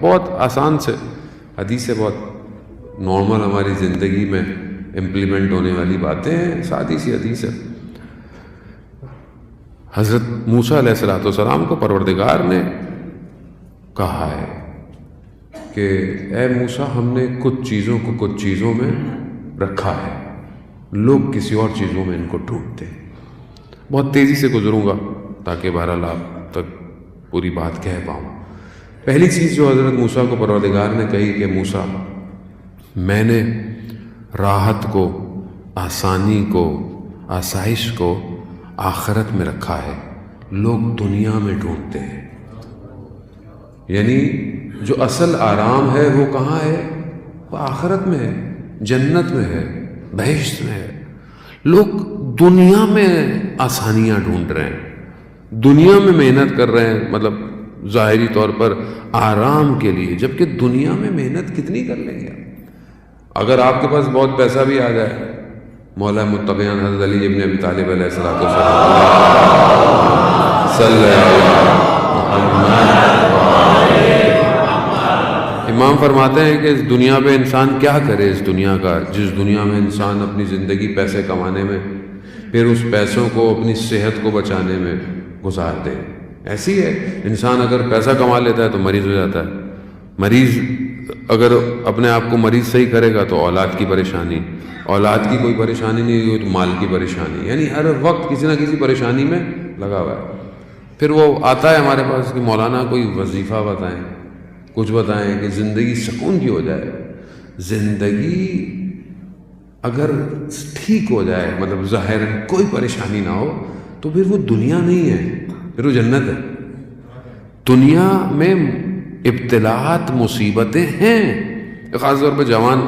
بہت آسان سے حدیث سے بہت نارمل ہماری زندگی میں امپلیمنٹ ہونے والی باتیں ہیں، سادی سی حدیث ہے۔ حضرت موسیٰ علیہ السلام کو پروردگار نے کہا ہے کہ اے موسیٰ، ہم نے کچھ چیزوں کو کچھ چیزوں میں رکھا ہے، لوگ کسی اور چیزوں میں ان کو ڈھونڈتے ہیں۔ بہت تیزی سے گزروں گا تاکہ بہرحال آپ تک پوری بات کہہ پاؤں۔ پہلی چیز جو حضرت موسیٰ کو پروردگار نے کہی کہ موسیٰ، میں نے راحت کو، آسانی کو، آسائش کو آخرت میں رکھا ہے، لوگ دنیا میں ڈھونڈتے ہیں۔ یعنی جو اصل آرام ہے وہ کہاں ہے؟ وہ آخرت میں ہے، جنت میں ہے، بہشت میں ہے۔ لوگ دنیا میں آسانیاں ڈھونڈ رہے ہیں، دنیا میں محنت کر رہے ہیں، مطلب ظاہری طور پر آرام کے لیے، جبکہ دنیا میں محنت کتنی کر لیں گے۔ اگر آپ کے پاس بہت پیسہ بھی آ جائے، مولا متقیان حضرت علی ابن ابی طالب علیہ السلام صلی امام فرماتے ہیں کہ اس دنیا پہ انسان کیا کرے، اس دنیا کا، جس دنیا میں انسان اپنی زندگی پیسے کمانے میں، پھر اس پیسوں کو اپنی صحت کو بچانے میں گزار دے۔ ایسی ہے، انسان اگر پیسہ کما لیتا ہے تو مریض ہو جاتا ہے، مریض اگر اپنے آپ کو مریض صحیح کرے گا تو اولاد کی پریشانی، اولاد کی کوئی پریشانی نہیں ہوئی تو مال کی پریشانی، یعنی ہر وقت کسی نہ کسی پریشانی میں لگا ہوا ہے۔ پھر وہ آتا ہے ہمارے پاس کہ مولانا کوئی وظیفہ بتائیں، کچھ بتائیں کہ زندگی سکون کی ہو جائے۔ زندگی اگر ٹھیک ہو جائے، مطلب ظاہر کوئی پریشانی نہ ہو، تو پھر وہ دنیا نہیں ہے، پھر وہ جنت ہے۔ دنیا میں ابتلاءات، مصیبتیں ہیں، خاص طور پہ جوان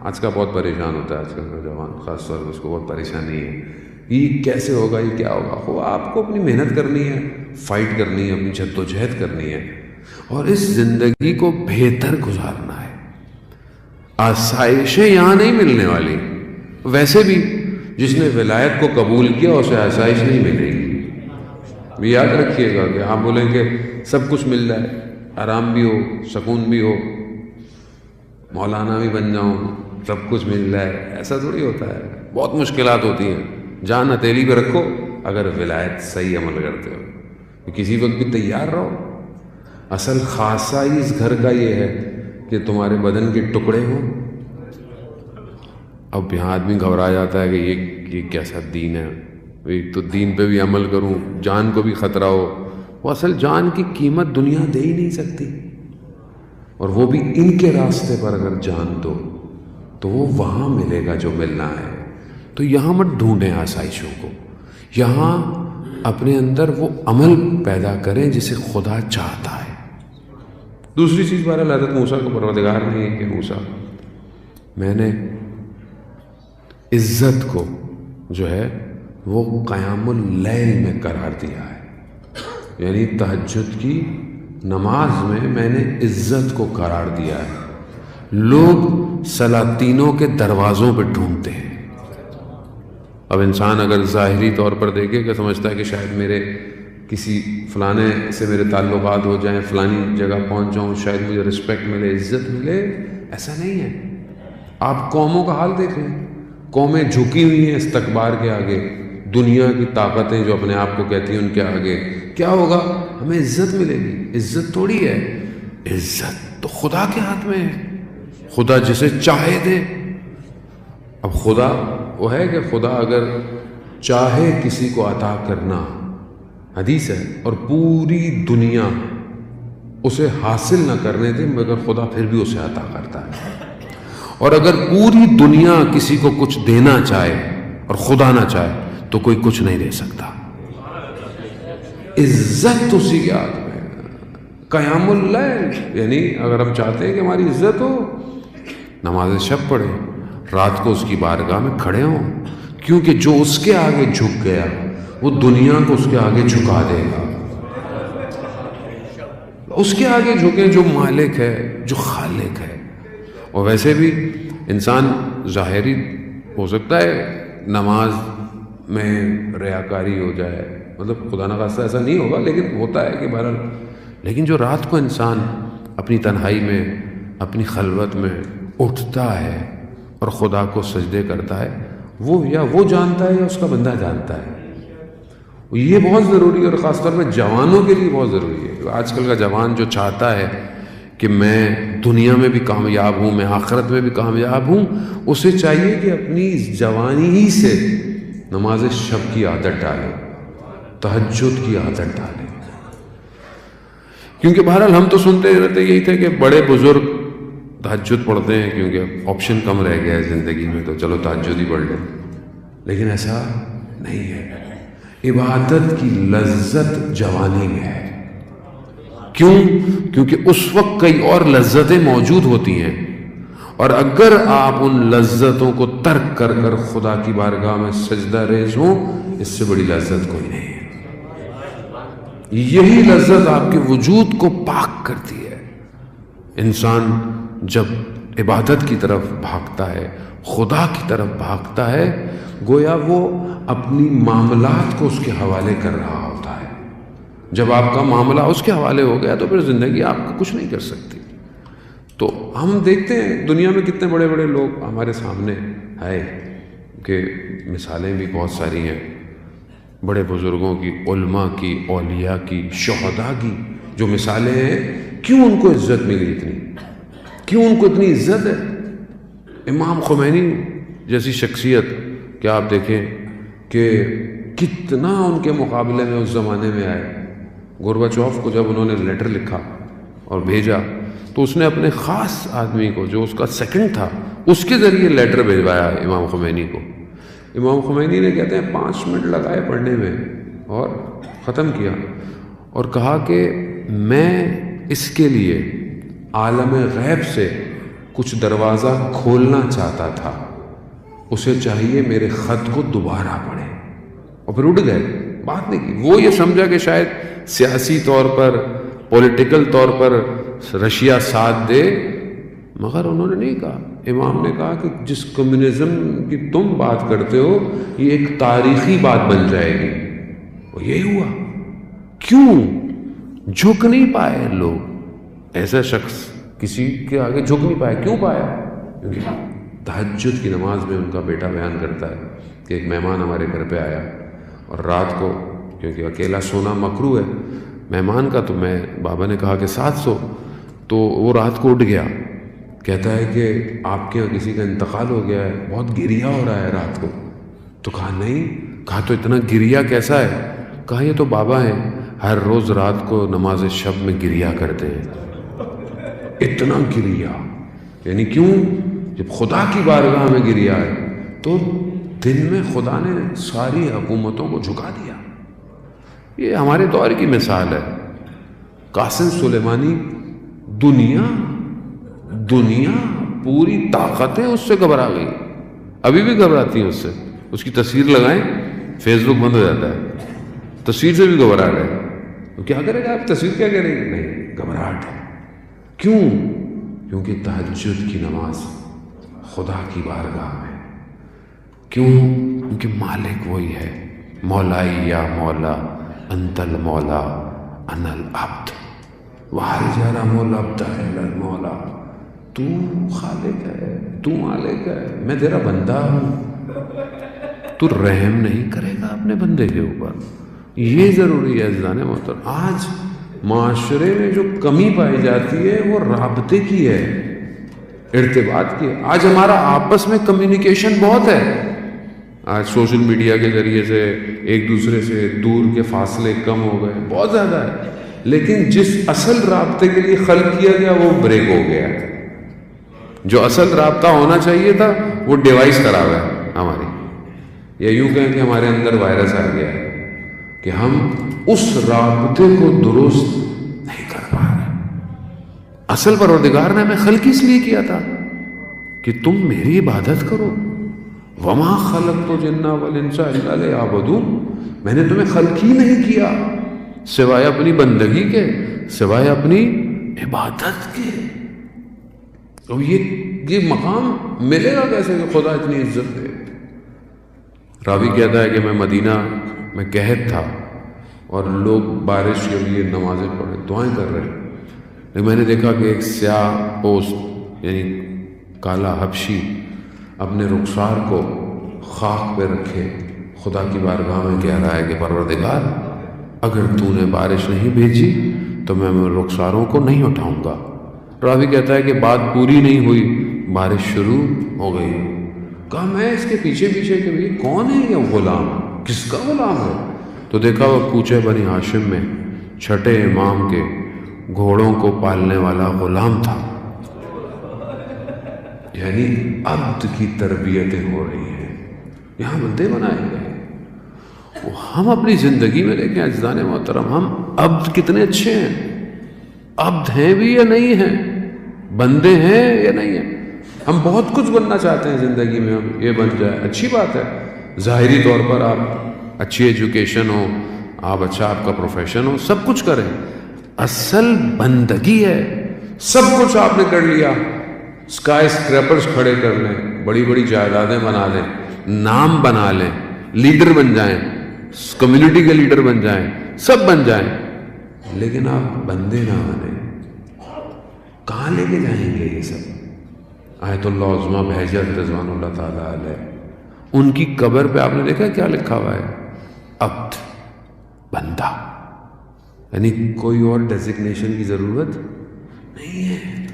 آج کا بہت پریشان ہوتا ہے، آج کل کا جوان خاص طور پہ اس کو بہت پریشانی ہے، یہ کیسے ہوگا، یہ کیا ہوگا۔ وہ آپ کو اپنی محنت کرنی ہے، فائٹ کرنی ہے، اپنی جد و جہد کرنی ہے، اور اس زندگی کو بہتر گزارنا ہے۔ آسائشیں یہاں نہیں ملنے والی، ویسے بھی جس نے ولایت کو قبول کیا اسے آسائش نہیں ملے گی۔ یاد رکھیے گا کہ آپ بولیں کہ سب کچھ مل جائے، آرام بھی ہو، سکون بھی ہو، مولانا بھی بن جاؤں، سب کچھ مل جائے، ایسا تھوڑی ہوتا ہے۔ بہت مشکلات ہوتی ہیں، جان ہتھیلی پہ رکھو اگر ولایت صحیح عمل کرتے ہو، کسی وقت بھی تیار رہو۔ اصل خاصہ ہی اس گھر کا یہ ہے کہ تمہارے بدن کے ٹکڑے ہوں۔ اب یہاں آدمی گھبرا جاتا ہے کہ یہ کیسا دین ہے، ایک تو دین پہ بھی عمل کروں، جان کو بھی خطرہ ہو۔ وہ اصل جان کی قیمت دنیا دے ہی نہیں سکتی، اور وہ بھی ان کے راستے پر اگر جان دو تو وہ وہاں ملے گا جو ملنا ہے۔ تو یہاں مت ڈھونڈیں آسائشوں کو، یہاں اپنے اندر وہ عمل پیدا کریں جسے خدا چاہتا ہے۔ دوسری چیز بہرحال حضرت موسیٰ کو پروردگار نے یہ کہ موسیٰ، میں نے عزت کو جو ہے وہ قیام اللیل میں قرار دیا ہے، یعنی تہجد کی نماز میں نے عزت کو قرار دیا ہے۔ لوگ سلاطینوں کے دروازوں پہ ڈھونڈتے ہیں۔ اب انسان اگر ظاہری طور پر دیکھے کہ سمجھتا ہے کہ شاید میرے کسی فلانے سے میرے تعلقات ہو جائیں، فلانی جگہ پہنچ جاؤں، شاید مجھے رسپیکٹ ملے، عزت ملے، ایسا نہیں ہے۔ آپ قوموں کا حال دیکھیں، قومیں جھکی ہوئی ہیں استکبار کے آگے، دنیا کی طاقتیں جو اپنے آپ کو کہتی ہیں ان کے آگے، کیا ہوگا؟ ہمیں عزت ملے گی۔ عزت تھوڑی ہے، عزت تو خدا کے ہاتھ میں ہے، خدا جسے چاہے دے۔ اب خدا وہ ہے کہ خدا اگر چاہے کسی کو عطا کرنا، حدیث ہے، اور پوری دنیا اسے حاصل نہ کرنے دے مگر خدا پھر بھی اسے عطا کرتا ہے، اور اگر پوری دنیا کسی کو کچھ دینا چاہے اور خدا نہ چاہے تو کوئی کچھ نہیں دے سکتا۔ عزت اسی کے ہاتھ میں۔ قیام اللیل، یعنی اگر ہم چاہتے ہیں کہ ہماری عزت ہو، نماز شب پڑھیں، رات کو اس کی بارگاہ میں کھڑے ہوں، کیونکہ جو اس کے آگے جھک گیا وہ دنیا کو اس کے آگے جھکا دے گا۔ اس کے آگے جھکے جو مالک ہے، جو خالق ہے۔ اور ویسے بھی انسان ظاہری ہو سکتا ہے نماز میں ریاکاری ہو جائے، مطلب خدا نخواستہ ایسا نہیں ہوگا، لیکن ہوتا ہے کہ بہرحال، لیکن جو رات کو انسان اپنی تنہائی میں اپنی خلوت میں اٹھتا ہے اور خدا کو سجدے کرتا ہے، وہ جانتا ہے یا اس کا بندہ جانتا ہے؟ یہ بہت ضروری ہے، اور خاص طور پہ جوانوں کے لیے بہت ضروری ہے۔ آج کل کا جوان جو چاہتا ہے کہ میں دنیا میں بھی کامیاب ہوں، میں آخرت میں بھی کامیاب ہوں، اسے چاہیے کہ اپنی جوانی ہی سے نماز شب کی عادت ڈالے، تہجد کی عادت ڈالے۔ کیونکہ بہرحال ہم تو سنتے رہتے یہی تھے کہ بڑے بزرگ تہجد پڑھتے ہیں کیونکہ آپشن کم رہ گیا ہے زندگی میں، تو چلو تہجد ہی پڑھ لیں، لیکن ایسا نہیں ہے۔ عبادت کی لذت جوانی میں ہے۔ کیوں؟ کیونکہ اس وقت کئی اور لذتیں موجود ہوتی ہیں، اور اگر آپ ان لذتوں کو ترک کر کر خدا کی بارگاہ میں سجدہ ریز ہوں، اس سے بڑی لذت کوئی نہیں ہے۔ یہی لذت آپ کے وجود کو پاک کرتی ہے۔ انسان جب عبادت کی طرف بھاگتا ہے، خدا کی طرف بھاگتا ہے، گویا وہ اپنی معاملات کو اس کے حوالے کر رہا ہوتا ہے۔ جب آپ کا معاملہ اس کے حوالے ہو گیا تو پھر زندگی آپ کو کچھ نہیں کر سکتی۔ تو ہم دیکھتے ہیں دنیا میں کتنے بڑے بڑے لوگ ہمارے سامنے ہے کہ مثالیں بھی بہت ساری ہیں، بڑے بزرگوں کی، علماء کی، اولیاء کی، شہداء کی جو مثالیں ہیں۔ کیوں ان کو عزت ملی اتنی؟ کیوں ان کو اتنی عزت ہے؟ امام خمینی جیسی شخصیت کیا آپ دیکھیں کہ کتنا ان کے مقابلے میں اس زمانے میں آئے۔ گورباچوف کو جب انہوں نے لیٹر لکھا اور بھیجا تو اس نے اپنے خاص آدمی کو جو اس کا سیکنڈ تھا اس کے ذریعے لیٹر بھیجوایا امام خمینی کو۔ امام خمینی نے کہتے ہیں 5 منٹ لگائے پڑھنے میں اور ختم کیا، اور کہا کہ میں اس کے لیے عالم غیب سے کچھ دروازہ کھولنا چاہتا تھا، اسے چاہیے میرے خط کو دوبارہ پڑھے، اور پھر اٹھ گئے، بات نہیں کی۔ وہ یہ سمجھا کہ شاید سیاسی طور پر، پولیٹیکل طور پر رشیا ساتھ دے، مگر انہوں نے نہیں کہا۔ امام نے کہا کہ جس کمیونزم کی تم بات کرتے ہو یہ ایک تاریخی بات بن جائے گی، اور یہی ہوا۔ کیوں جھک نہیں پائے لوگ؟ ایسا شخص کسی کے آگے جھک نہیں پائے۔ کیوں پایا؟ کیونکہ تہجد کی نماز میں ان کا بیٹا بیان کرتا ہے کہ ایک مہمان ہمارے گھر پہ آیا، اور رات کو کیونکہ اکیلا سونا مکروہ ہے مہمان کا، تو بابا نے کہا کہ ساتھ سو، تو وہ رات کو اٹھ گیا، کہتا ہے کہ آپ کے یہاں کسی کا انتقال ہو گیا ہے، بہت گریا ہو رہا ہے رات کو۔ تو کہا نہیں، کہا تو اتنا گریا کیسا ہے؟ کہا یہ تو بابا ہیں، ہر روز رات کو نماز شب میں گریا کرتے ہیں۔ اتنا گریا یعنی کیوں؟ جب خدا کی بارگاہ میں گریا ہے تو دن میں خدا نے ساری حکومتوں کو جھکا دیا۔ یہ ہمارے دور کی مثال ہے۔ قاسم سلیمانی دنیا پوری طاقتیں اس سے گھبرا گئی، ابھی بھی گھبراتی ہیں اس سے۔ اس کی تصویر لگائیں فیس بک بند ہو جاتا ہے، تصویر سے بھی گھبرا رہے۔ تو کیا کرے گا آپ؟ تصویر کیا کرے گا؟ نہیں، گھبراہٹ ہے۔ کیوں؟ کیونکہ تہجد کی نماز خدا کی بارگاہ میں۔ کیوں؟ کیونکہ مالک وہی ہے، مولائی یا مولا انت المولا انا العبد وحل جرم العبد الی المولا۔ تو خالق ہے، تو مالک ہے، میں تیرا بندہ ہوں، تو رحم نہیں کرے گا اپنے بندے کے اوپر۔ یہ ضروری ہے عزیزان محترم۔ آج معاشرے میں جو کمی پائی جاتی ہے وہ رابطے کی ہے، ارتباط کی ہے۔ آج ہمارا آپس میں کمیونیکیشن بہت ہے، آج سوشل میڈیا کے ذریعے سے ایک دوسرے سے دور کے فاصلے کم ہو گئے، بہت زیادہ ہے، لیکن جس اصل رابطے کے لیے خلق کیا گیا وہ بریک ہو گیا۔ جو اصل رابطہ ہونا چاہیے تھا وہ ڈیوائس خراب ہے ہماری، یا یوں کہیں کہ ہمارے اندر وائرس آ گیا ہے کہ ہم اس رابطے کو درست نہیں کر پا رہے۔ اصل پروردگار نے ہمیں خلق اس لیے کیا تھا کہ تم میری عبادت کرو۔ وما خلقت الجن والانس الا لیعبدون، میں نے تمہیں خلق ہی نہیں کیا سوائے اپنی بندگی کے، سوائے اپنی عبادت کے۔ تو یہ مقام ملے گا کیسے کہ خدا اتنی عزت دے؟ راوی کہتا ہے کہ میں مدینہ میں قحط تھا اور لوگ بارش کے لیے نمازیں پڑھے، دعائیں کر رہے، لیکن میں نے دیکھا کہ ایک سیاہ پوست یعنی کالا حبشی اپنے رخسار کو خاک پہ رکھے خدا کی بارگاہ میں کہہ رہا ہے کہ پروردگار اگر تو نے بارش نہیں بھیجی تو میں رخساروں کو نہیں اٹھاؤں گا۔ راوی کہتا ہے کہ بات پوری نہیں ہوئی، بارش شروع ہو گئی۔ کہا میں اس کے پیچھے پیچھے کہ بھئی کون ہے یہ غلام، کس کا غلام ہے؟ تو دیکھا وہ کوچے بنی ہاشم میں چھٹے امام کے گھوڑوں کو پالنے والا غلام تھا۔ یعنی عبد کی تربیتیں ہو رہی ہیں، یہاں بندے بنائے گئے۔ ہم اپنی زندگی میں دیکھیں عزیزان محترم، ہم عبد کتنے اچھے ہیں، عبد ہیں بھی یا نہیں ہیں، بندے ہیں یا نہیں ہیں۔ ہم بہت کچھ بننا چاہتے ہیں زندگی میں، ہم یہ بن جائے، اچھی بات ہے، ظاہری طور پر آپ اچھی ایجوکیشن ہو، آپ اچھا آپ کا پروفیشن ہو، سب کچھ کریں، اصل بندگی ہے۔ سب کچھ آپ نے کر لیا، اسکائی اسکریپرز کھڑے کر لیں، بڑی بڑی جائیدادیں بنا لیں، نام بنا لیں، لیڈر بن جائیں، کمیونٹی کے لیڈر بن جائیں، سب بن جائیں، لیکن آپ بندے نہ بنیں، کہاں لے کے جائیں گے یہ سب؟ آیت اللہ عظمیٰ بہجت رضوان اللہ تعالیٰ علیہ، ان کی قبر پہ آپ نے دیکھا کیا لکھا ہوا ہے؟ عبد، بندہ، یعنی کوئی اور ڈیزگنیشن کی ضرورت نہیں ہے۔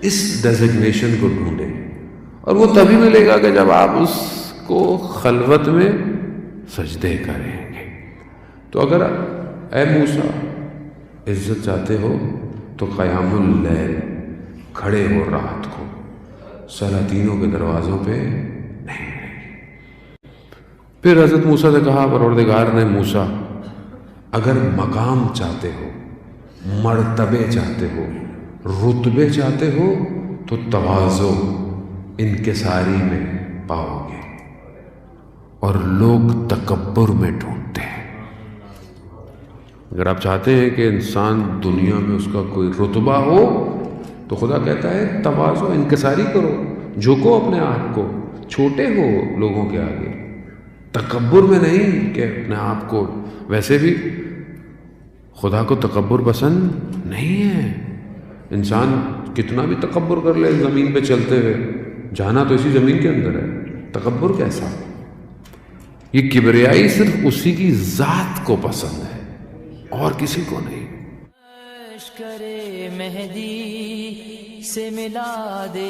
اس ڈیزگنیشن کو ڈھونڈیں، اور وہ تبھی ملے گا کہ جب آپ اس کو خلوت میں سجدے کریں گے۔ تو اگر اے موسیٰ عزت چاہتے ہو تو قیام اللیل، کھڑے ہو رات کو، سلاطینوں کے دروازوں پہ نہیں۔ پھر حضرت موسیٰ سے کہا، پروردگار نے موسیٰ اگر مقام چاہتے ہو، مرتبے چاہتے ہو، رتبے چاہتے ہو تو تواضع انکساری میں پاؤ گے، اور لوگ تکبر میں ڈھونڈتے ہیں۔ اگر آپ چاہتے ہیں کہ انسان دنیا میں اس کا کوئی رتبہ ہو تو خدا کہتا ہے تواضع انکساری کرو، جھکو اپنے آپ کو، چھوٹے ہو لوگوں کے آگے، تکبر میں نہیں کہ اپنے آپ کو۔ ویسے بھی خدا کو تکبر پسند نہیں ہے، انسان کتنا بھی تکبر کر لے زمین پہ چلتے ہوئے، جانا تو اسی زمین کے اندر ہے، تکبر کیسا؟ یہ کبریائی صرف اسی کی ذات کو پسند ہے اور کسی کو نہیں۔ کرے مہدی سے ملا دے